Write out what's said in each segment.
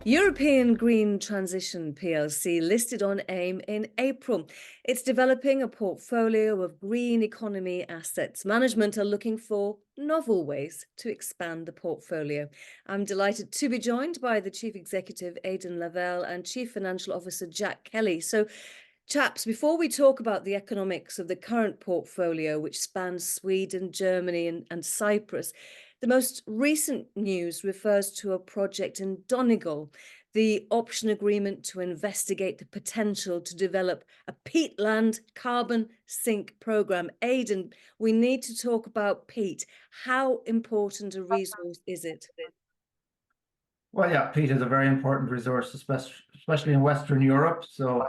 European Green Transition plc listed on AIM in April. It's developing a portfolio of green economy assets. Management are looking for novel ways to expand the portfolio. I'm delighted to be joined by the Chief Executive, Aiden Lavelle, and Chief Financial Officer, Jack Kelly. So, chaps, before we talk about the economics of the current portfolio, which spans Sweden, Germany, and Cyprus, the most recent news refers to a project in Donegal, the option agreement to investigate the potential to develop a peatland carbon sink program. Aidan, we need to talk about peat. How important a resource is it? Well, yeah, peat is a very important resource, especially in Western Europe. So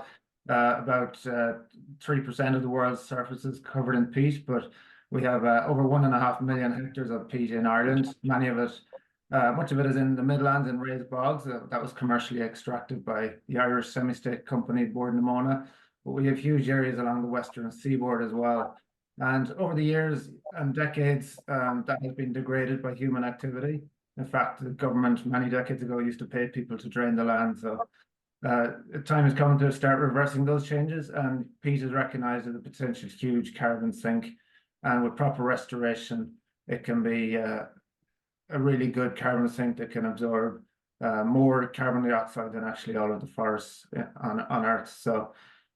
about 3% of the world's surface is covered in peat, but we have over 1.5 million hectares of peat in Ireland. Much of it is in the Midlands and raised bogs. That was commercially extracted by the Irish semi-state company Bord na Móna. But we have huge areas along the western seaboard as well. And over the years and decades, that has been degraded by human activity. In fact, the government many decades ago used to pay people to drain the land. So time has come to start reversing those changes, and peat is recognised as a potential huge carbon sink. And with proper restoration, it can be a really good carbon sink that can absorb more carbon dioxide than actually all of the forests on Earth. So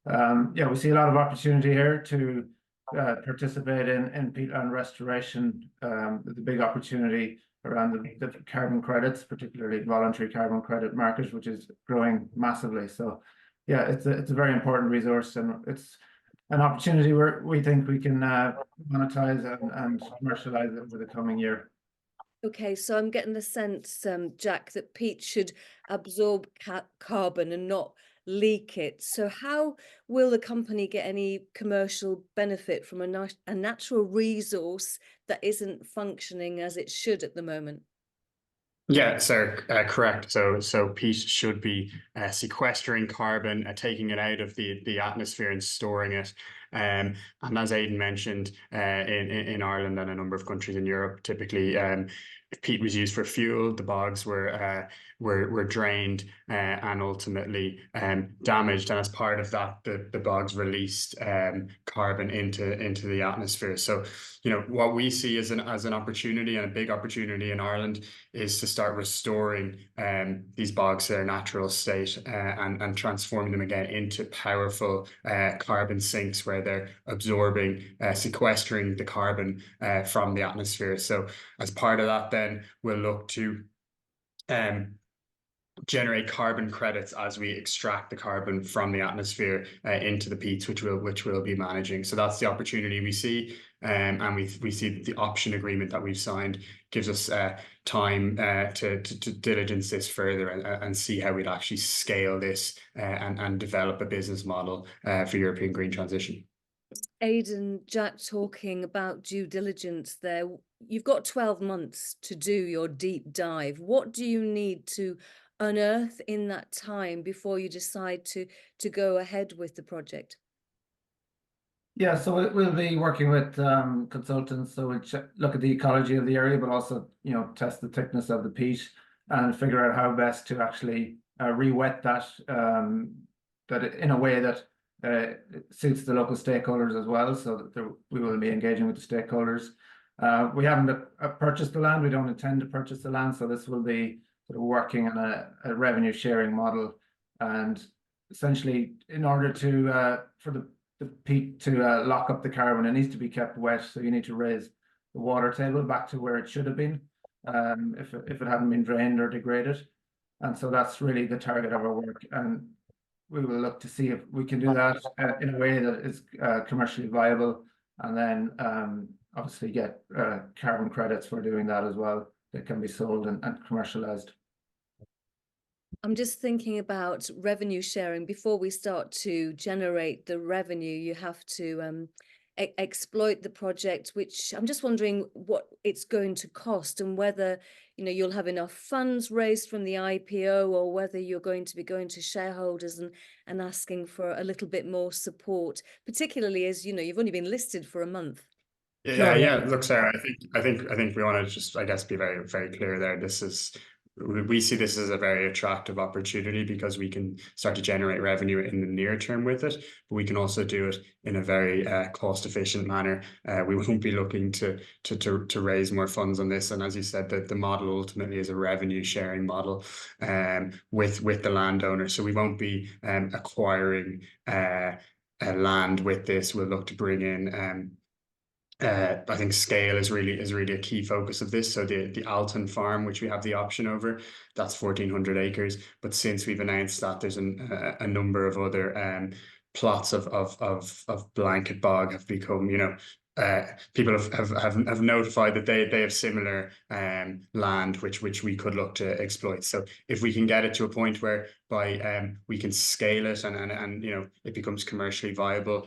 yeah, we see a lot of opportunity here to participate in peatland restoration. The big opportunity around the carbon credits, particularly voluntary carbon credit market, which is growing massively. So yeah, it's a very important resource, and it's an opportunity where we think we can monetize and commercialize it over the coming year. Okay, so I'm getting the sense, Jack, that peat should absorb carbon and not leak it. So how will the company get any commercial benefit from a natural resource that isn't functioning as it should at the moment? Yeah, so correct. So peat should be sequestering carbon, taking it out of the atmosphere and storing it. And as Aidan mentioned, in Ireland and a number of countries in Europe, typically, if peat was used for fuel, the bogs were drained and ultimately damaged. And as part of that, the bogs released carbon into the atmosphere. So, what we see as an opportunity, and a big opportunity in Ireland, is to start restoring these bogs to their natural state and transforming them again into powerful carbon sinks, where they're absorbing, sequestering the carbon from the atmosphere. So as part of that, then we'll look to generate carbon credits as we extract the carbon from the atmosphere into the peats, which we'll be managing. So that's the opportunity we see, and we see the option agreement that we've signed gives us time to diligence this further and see how we'd actually scale this and develop a business model for European green transition. Aidan, Jack, talking about due diligence there, you've got 12 months to do your deep dive. What do you need to unearth in that time before you decide to go ahead with the project? Yeah, so we'll be working with consultants. So we'll look at the ecology of the area, but also, test the thickness of the peat and figure out how best to actually re-wet that in a way that suits the local stakeholders as well. So that we will be engaging with the stakeholders. We haven't purchased the land. We don't intend to purchase the land. So this will be sort of working on a revenue sharing model. And essentially, in order for the peat to lock up the carbon, it needs to be kept wet. So you need to raise the water table back to where it should have been if it hadn't been drained or degraded. And so that's really the target of our work. And we will look to see if we can do that in a way that is commercially viable, and then obviously get carbon credits for doing that as well that can be sold and commercialized. I'm just thinking about revenue sharing. Before we start to generate the revenue, you have to exploit the project, which I'm just wondering what it's going to cost, and whether you'll have enough funds raised from the IPO, or whether you're going to be going to shareholders and asking for a little bit more support, particularly as you've only been listed for a month. Yeah. Look, Sarah, I think we want to just, I guess, be very, very clear there. This is we see this as a very attractive opportunity because we can start to generate revenue in the near term with it, but we can also do it in a very cost efficient manner. We won't be looking to raise more funds on this, and as you said, the model ultimately is a revenue sharing model with the landowner. So we won't be acquiring land with this. We'll look to bring in. I think scale is really a key focus of this. So the Alton farm, which we have the option over, that's 1,400 acres. But since we've announced that, there's a number of other plots of blanket bog have become, people have notified that they have similar land which we could look to exploit. So if we can get it to a point where we can scale it and it becomes commercially viable,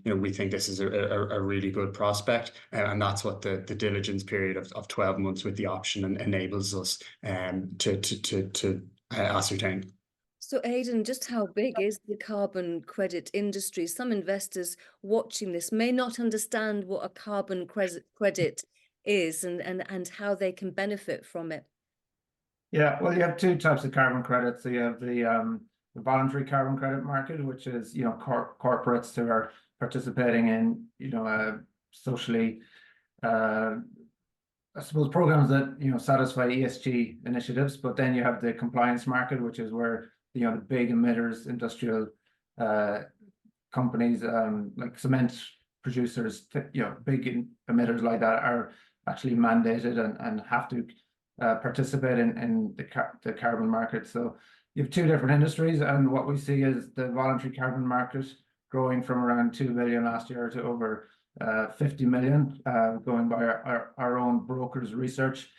we think this is a really good prospect, and that's what the diligence period of 12 months with the option enables us to ascertain. So Aidan, just how big is the carbon credit industry? Some investors watching this may not understand what a carbon credit is and how they can benefit from it. Yeah, well, you have two types of carbon credits. So you have the voluntary carbon credit market, which is corporates who are participating in socially I suppose programs that satisfy ESG initiatives. But then you have the compliance market, which is where the big emitters, industrial companies like cement producers, big emitters like that are actually mandated and have to participate in the carbon market. So you have two different industries, and what we see is the voluntary carbon market growing from around 2 billion last year to over 50 million, going by our own brokers' research.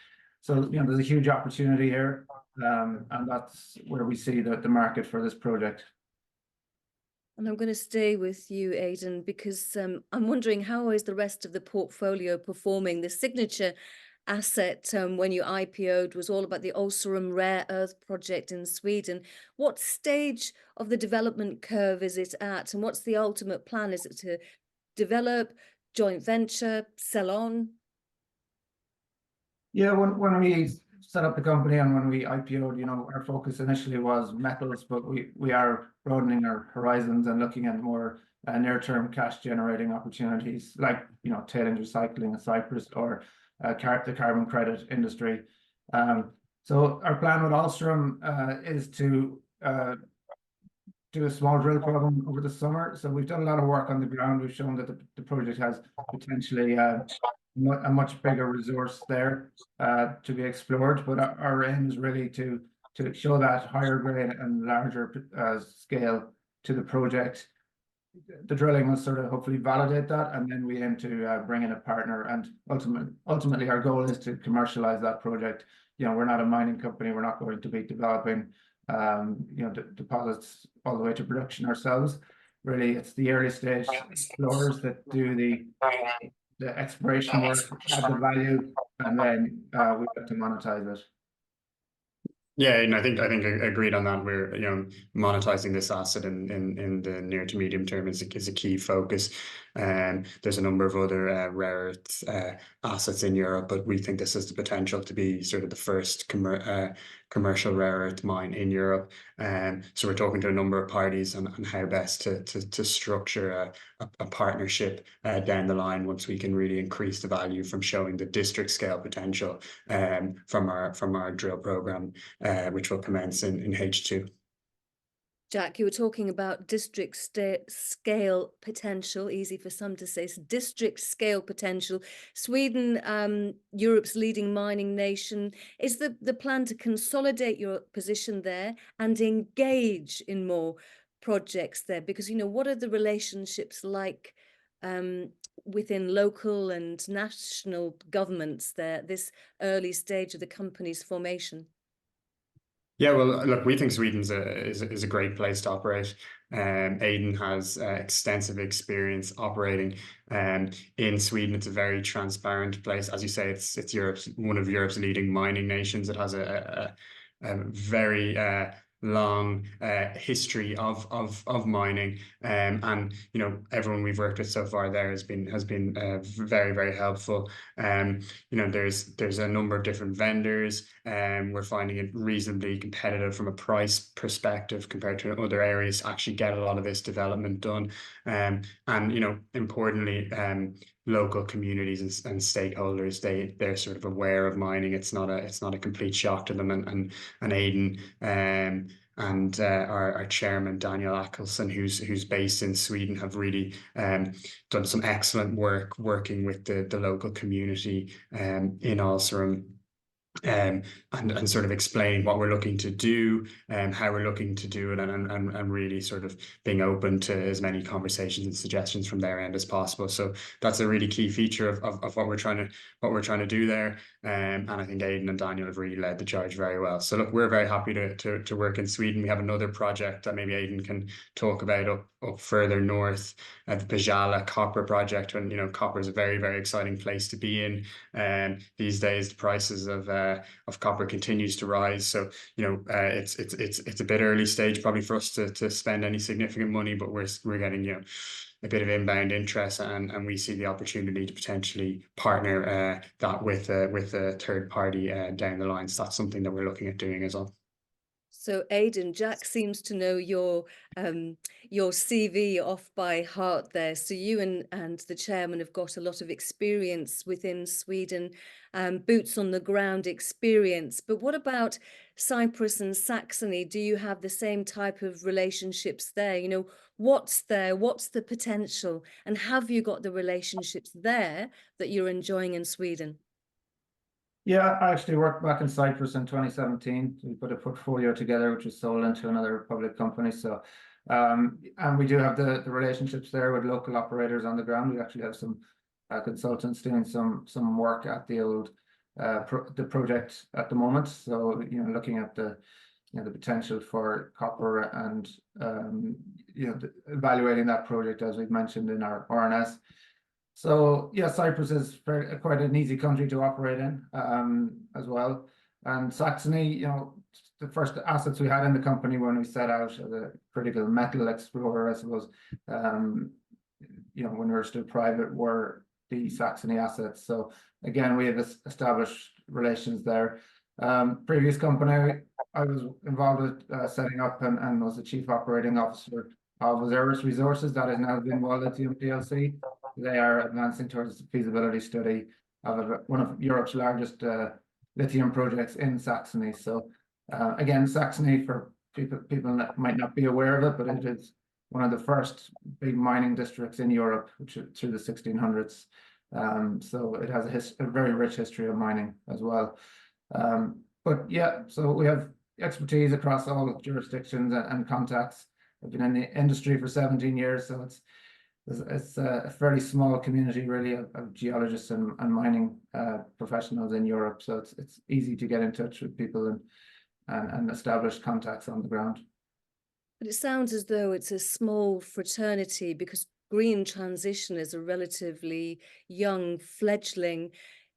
So there's a huge opportunity here, and that's where we see the market for this project. And I'm going to stay with you, Aidan, because I'm wondering, how is the rest of the portfolio performing? The signature asset when you IPO'd was all about the Ulcerum rare earth project in Sweden. What stage of the development curve is it at, and what's the ultimate plan? Is it to develop, joint venture, sell on? Yeah, when we set up the company and when we IPO'd, our focus initially was metals, but we are broadening our horizons and looking at more near-term cash generating opportunities like tailings recycling in Cyprus or the carbon credit industry. So our plan with Ulcerum is to do a small drill program over the summer. So we've done a lot of work on the ground. We've shown that the project has potentially a much bigger resource there to be explored. But our aim is really to show that higher grade and larger scale to the project. The drilling will sort of hopefully validate that, and then we aim to bring in a partner. And ultimately, our goal is to commercialize that project. We're not a mining company. We're not going to be developing deposits all the way to production ourselves. Really, it's the early stage explorers that do the exploration work, add the value, and then we have to monetize it. Yeah, and I think agreed on that. We're monetizing this asset in the near to medium term is a key focus. And there's a number of other rare earth assets in Europe, but we think this has the potential to be sort of the first commercial rare earth mine in Europe. So we're talking to a number of parties on how best to structure a partnership down the line once we can really increase the value from showing the district scale potential from our drill program, which will commence in H2. Jack, you were talking about district scale potential, easy for some to say, so district scale potential. Sweden, Europe's leading mining nation. Is the plan to consolidate your position there and engage in more projects there? Because, what are the relationships like within local and national governments there, this early stage of the company's formation? Yeah, well, look, we think Sweden's is a great place to operate. Aiden has extensive experience operating in Sweden. It's a very transparent place. As you say, it's one of Europe's leading mining nations. It has a very long history of mining, and you know, everyone we've worked with so far there has been very, very helpful. You know, there's a number of different vendors, and we're finding it reasonably competitive from a price perspective compared to other areas to actually get a lot of this development done. And you know, importantly, local communities and stakeholders, they're sort of aware of mining. It's not a complete shock to them. And Aiden and our chairman Daniel Ackelson, who's based in Sweden, have really done some excellent work working with the local community in Ulsterin. And sort of explaining what we're looking to do and how we're looking to do it, and really sort of being open to as many conversations and suggestions from their end as possible. So that's a really key feature of what we're trying to do there. And I think Aiden and Daniel have really led the charge very well. So look, we're very happy to work in Sweden. We have another project that maybe Aiden can talk about up further north, the Pajala copper project. And you know, copper is a very, very exciting place to be in. And these days, the prices of copper continues to rise. So you know, it's a bit early stage probably for us to spend any significant money, but we're getting, you know, a bit of inbound interest, and we see the opportunity to potentially partner that with a third party down the line. So that's something that we're looking at doing as well. So Aiden, Jack seems to know your CV off by heart there. So you and the chairman have got a lot of experience within Sweden, boots on the ground experience. But what about Cyprus and Saxony? Do you have the same type of relationships there? You know, what's there? What's the potential? And have you got the relationships there that you're enjoying in Sweden? Yeah, I actually worked back in Cyprus in 2017. We put a portfolio together, which was sold into another public company. So, and we do have the relationships there with local operators on the ground. We actually have some consultants doing some work at the old the project at the moment. So, you know, looking at the potential for copper, and you know, evaluating that project as we've mentioned in our RNS. So yeah, Cyprus is quite an easy country to operate in as well. And Saxony, you know, the first assets we had in the company when we set out as a critical metal explorer, I suppose, you know, when we were still private, were the Saxony assets. So again, we have established relations there. Previous company I was involved with setting up and was the chief operating officer of Osiris Resources, that is now Vinwald Lithium PLC. They are advancing towards the feasibility study of one of Europe's largest lithium projects in Saxony. So again, Saxony, for people that might not be aware of it, but it is one of the first big mining districts in Europe, which through the 1600s. So it has a very rich history of mining as well. But yeah, so we have expertise across all jurisdictions and contacts. I've been in the industry for 17 years, so it's a fairly small community really of geologists and mining professionals in Europe. So it's easy to get in touch with people and establish contacts on the ground. But it sounds as though it's a small fraternity, because green transition is a relatively young fledgling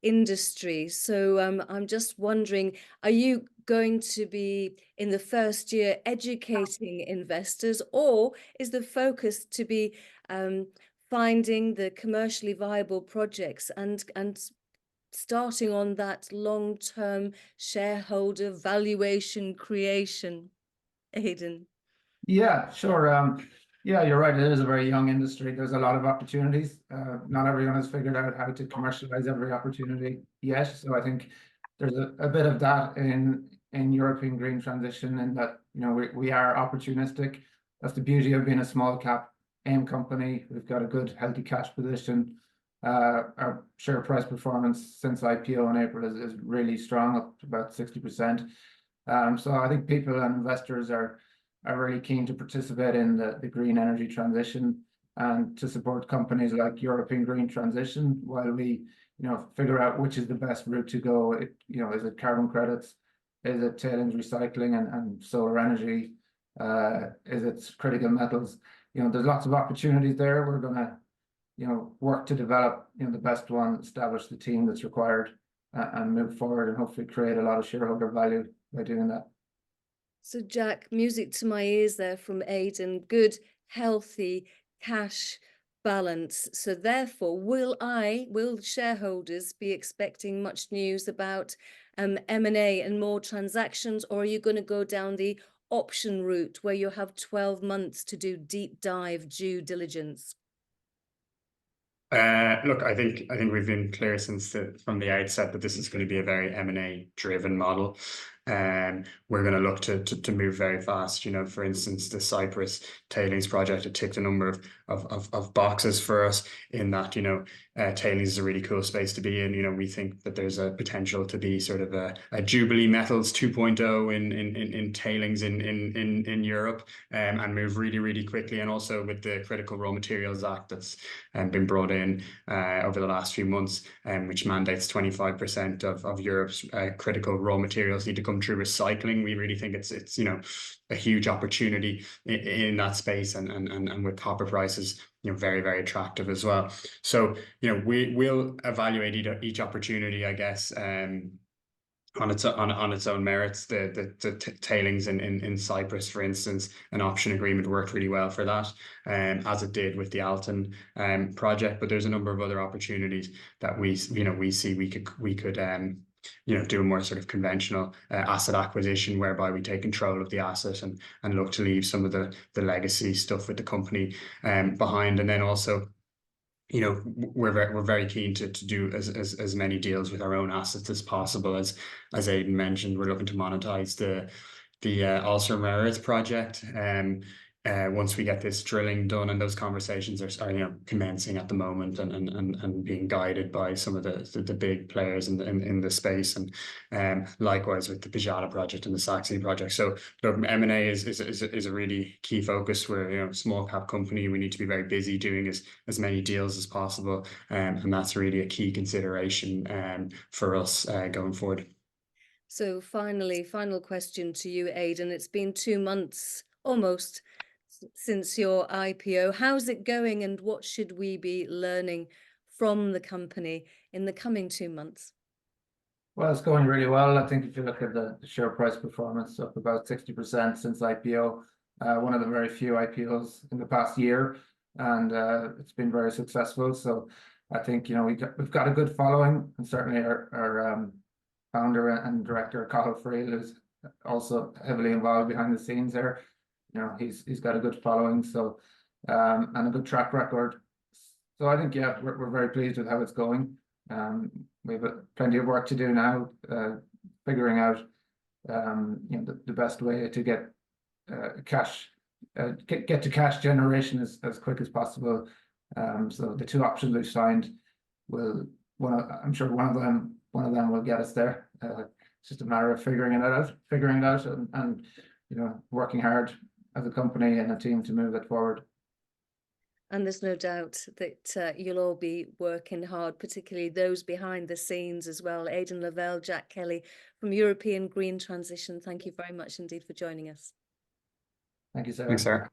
industry. So I'm just wondering, are you going to be in the first year educating investors, or is the focus to be finding the commercially viable projects and starting on that long-term shareholder valuation creation, Aiden? Yeah, sure. Yeah, you're right. It is a very young industry. There's a lot of opportunities. Not everyone has figured out how to commercialize every opportunity yet. So I think there's a bit of that in European green transition, in that, you know, we are opportunistic. That's the beauty of being a small cap AIM company. We've got a good, healthy cash position. Our share price performance since IPO in April is really strong, up to about 60%. So I think people and investors are really keen to participate in the green energy transition and to support companies like European Green Transition while we, you know, figure out which is the best route to go. You know, is it carbon credits? Is it tailings recycling and solar energy? Is it critical metals? You know, there's lots of opportunities there. We're going to, you know, work to develop, you know, the best one, establish the team that's required, and move forward and hopefully create a lot of shareholder value by doing that. So Jack, music to my ears there from Aiden. Good, healthy cash balance. So therefore, will shareholders be expecting much news about M&A and more transactions, or are you going to go down the option route where you have 12 months to do deep dive due diligence? Look, I think we've been clear from the outset that this is going to be a very M&A driven model. We're going to look to move very fast. You know, for instance, the Cyprus tailings project, it ticked a number of boxes for us in that, you know, tailings is a really cool space to be in. You know, we think that there's a potential to be sort of a Jubilee Metals 2.0 in tailings in Europe, and move really quickly. And also with the Critical Raw Materials Act that's been brought in over the last few months, which mandates 25% of Europe's critical raw materials need to come through recycling. We really think it's you know, a huge opportunity in that space, and with copper prices, you know, very attractive as well. So, you know, we'll evaluate each opportunity, I guess, on its own merits. The tailings in Cyprus, for instance, an option agreement worked really well for that, as it did with the Alton project. But there's a number of other opportunities that we see we could you know, do a more sort of conventional asset acquisition, whereby we take control of the asset and look to leave some of the legacy stuff with the company behind. And then also, you know, we're very keen to do as many deals with our own assets as possible. As Aiden mentioned, we're looking to monetize the Ulster Merits project. Once we get this drilling done, and those conversations are you know, commencing at the moment, and being guided by some of the big players in the space, and likewise with the Pijata project and the Saxony project. So M&A is a really key focus. We're, you know, small cap company. We need to be very busy doing as many deals as possible, and that's really a key consideration for us going forward. So finally, final question to you, Aiden. It's been 2 months almost since your IPO. How's it going, and what should we be learning from the company in the coming 2 months? Well, it's going really well. I think if you look at the share price performance, up about 60% since IPO, one of the very few IPOs in the past year, and it's been very successful. So I think, you know, we've got a good following, and certainly our founder and director, Cathal Friel, who's also heavily involved behind the scenes there. You know, he's got a good following, so and a good track record. So I think, yeah, we're very pleased with how it's going. We have plenty of work to do now, figuring out you know, the best way to get cash, get to cash generation as quick as possible. So the 2 options we've signed I'm sure one of them will get us there. It's just a matter of figuring it out, and you know, working hard as a company and a team to move it forward. And there's no doubt that you'll all be working hard, particularly those behind the scenes as well. Aiden Lavelle, Jack Kelly from European Green Transition, thank you very much indeed for joining us. Thank you, Sarah. Thanks, Sarah.